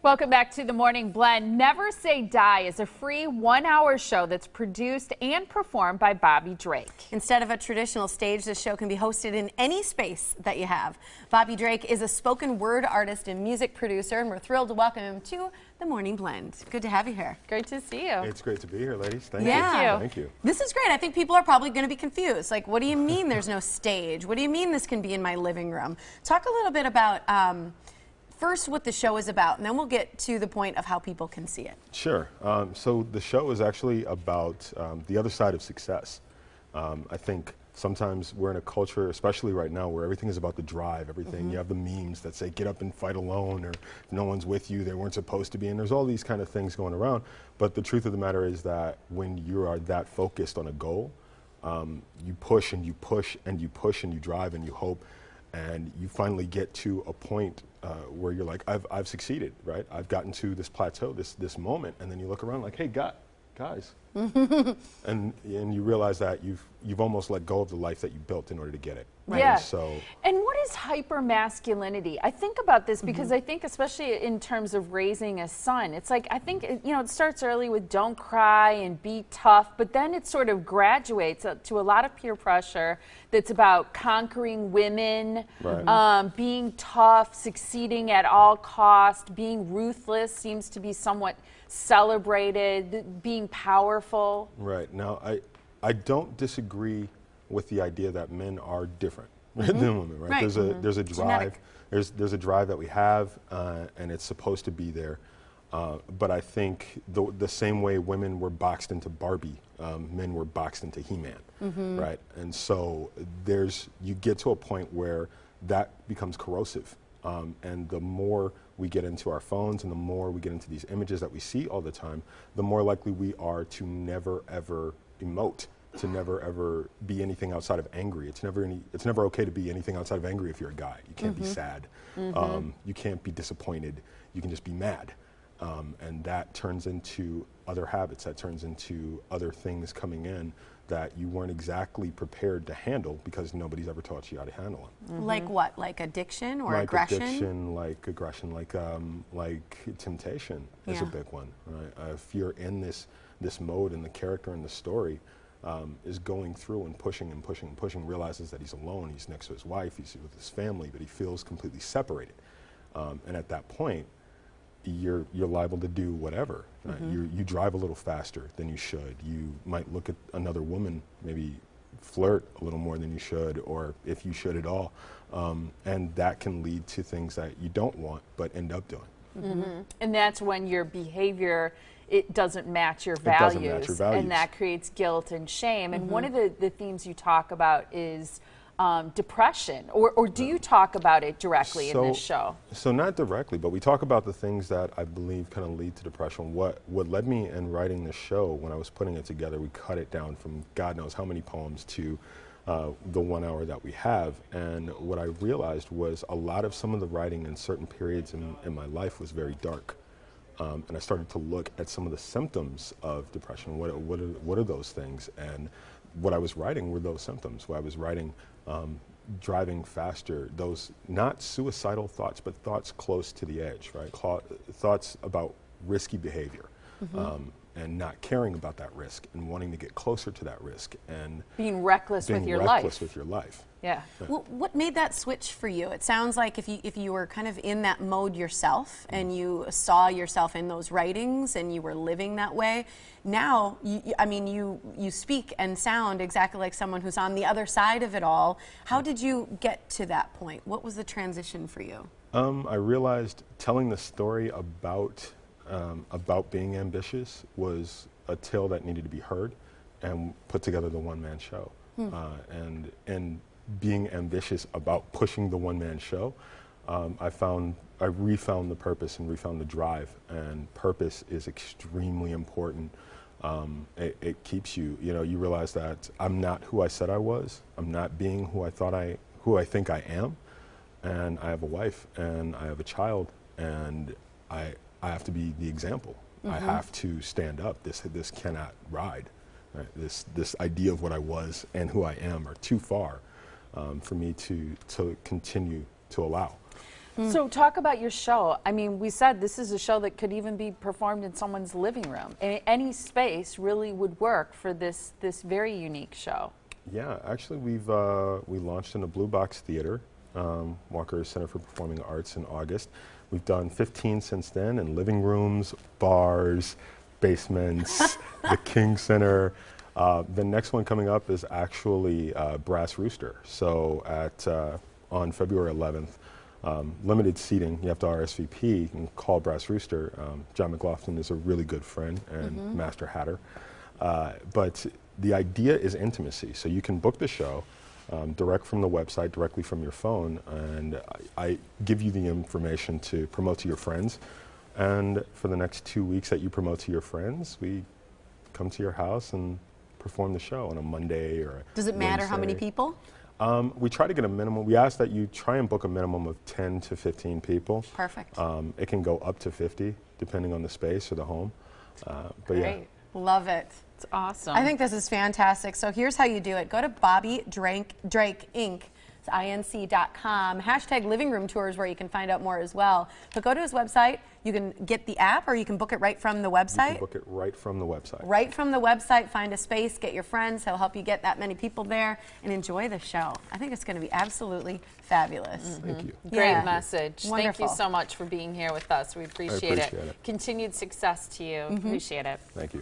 Welcome back to the Morning Blend. Never Say Die is a free one-hour show that's produced and performed by Bobby Drake. Instead of a traditional stage, this show can be hosted in any space that you have. Bobby Drake is a spoken word artist and music producer, and we're thrilled to welcome him to the Morning Blend. Good to have you here. Great to see you. It's great to be here, ladies. Thank you. Thank you. This is great. I think people are probably going to be confused. Like, what do you mean there's no stage? What do you mean this can be in my living room? Talk a little bit about first what the show is about, and then we'll get to the point of how people can see it. Sure. So the show is actually about the other side of success. I think sometimes we're in a culture, especially right now, where everything is about the drive, everything. You have the memes that say, get up and fight alone, or if no one's with you, they weren't supposed to be, and there's all these kind of things going around. But the truth of the matter is that when you are that focused on a goal, you push and you push and you push and you drive and you hope, and you finally get to a point where you're like, I've succeeded, right? I've gotten to this plateau, this moment, and then you look around like, hey, guys, and you realize that you've almost let go of the life that you built in order to get it. Right. Yeah. So, and what is hyper-masculinity? I think about this because I think, especially in terms of raising a son, it's like, I think, you know, it starts early with don't cry and be tough, but then it sort of graduates to a lot of peer pressure that's about conquering women, right. Being tough, succeeding at all cost, being ruthless seems to be somewhat celebrated, being powerful. Right. Now, I don't disagree with the idea that men are different than women, right? There's a drive. There's a drive that we have, and it's supposed to be there. But I think the same way women were boxed into Barbie, men were boxed into He-Man, right? And so you get to a point where that becomes corrosive. And the more we get into our phones and the more we get into these images that we see all the time, the more likely we are to never ever emote, to never ever be anything outside of angry. It's never okay to be anything outside of angry if you're a guy. You can't be sad. You can't be disappointed. You can just be mad. And that turns into other habits. That turns into other things coming in that you weren't exactly prepared to handle because nobody's ever taught you how to handle them. Like what? Like addiction or like aggression? Like aggression, like temptation is a big one, right? If you're in this mode and the character in the story is going through and pushing and pushing and pushing, realizes that he's alone, he's next to his wife, he's with his family, but he feels completely separated. And at that point, you're liable to do whatever. Right? You drive a little faster than you should. You might look at another woman, maybe flirt a little more than you should, or if you should at all. And that can lead to things that you don't want but end up doing. And that's when your behavior, it doesn't match your values, and that creates guilt and shame. And one of the themes you talk about is depression, or do you talk about it directly in this show? So not directly, but we talk about the things that I believe kind of lead to depression. What led me in writing this show, when I was putting it together, we cut it down from God knows how many poems to the 1 hour that we have. And what I realized was a lot of some of the writing in certain periods in my life was very dark. And I started to look at some of the symptoms of depression. What are those things? And what I was writing were those symptoms. What I was writing, driving faster, those not suicidal thoughts, but thoughts close to the edge, right? Thoughts about risky behavior, and not caring about that risk and wanting to get closer to that risk and being reckless with your life. Yeah. Well, what made that switch for you? It sounds like if you were kind of in that mode yourself and you saw yourself in those writings and you were living that way, now, you speak and sound exactly like someone who's on the other side of it all. How did you get to that point? What was the transition for you? I realized telling the story about being ambitious was a tale that needed to be heard and put together the one-man show. And being ambitious about pushing the one-man show, I refound the purpose and refound the drive, and purpose is extremely important. It keeps you, you realize that I'm not who I said I was, I'm not being who I think I am, and I have a wife and I have a child, and I have to be the example. I have to stand up. This cannot ride. Right? This idea of what I was and who I am are too far for me to continue to allow. So talk about your show. I mean, we said this is a show that could even be performed in someone's living room. Any space really would work for this very unique show. Yeah, actually we launched in a Blue Box Theater, Walker Center for Performing Arts in August. We've done 15 since then in living rooms, bars, basements, the King Center. The next one coming up is actually Brass Rooster. So on February 11th, limited seating, you have to RSVP and call Brass Rooster. John McLaughlin is a really good friend and master hatter. But the idea is intimacy. So you can book the show direct from the website, directly from your phone, and I give you the information to promote to your friends. And for the next 2 weeks that you promote to your friends, we come to your house and perform the show on a Monday or a Does it matter Wednesday. how many people? We try to get a minimum. We ask that you try and book a minimum of 10 to 15 people. Perfect. It can go up to 50, depending on the space or the home. But Great. yeah. Love it. It's awesome. I think this is fantastic. So here's how you do it. Go to Bobby Drake Inc. It's inc.com. # living room tours where you can find out more as well. But go to his website. You can get the app or you can book it right from the website. You can book it right from the website. Right from the website. Find a space, get your friends. He'll help you get that many people there and enjoy the show. I think it's going to be absolutely fabulous. Thank you. Great Yeah. message. Wonderful. Thank you so much for being here with us. We appreciate appreciate it. Continued success to you. Appreciate it. Thank you.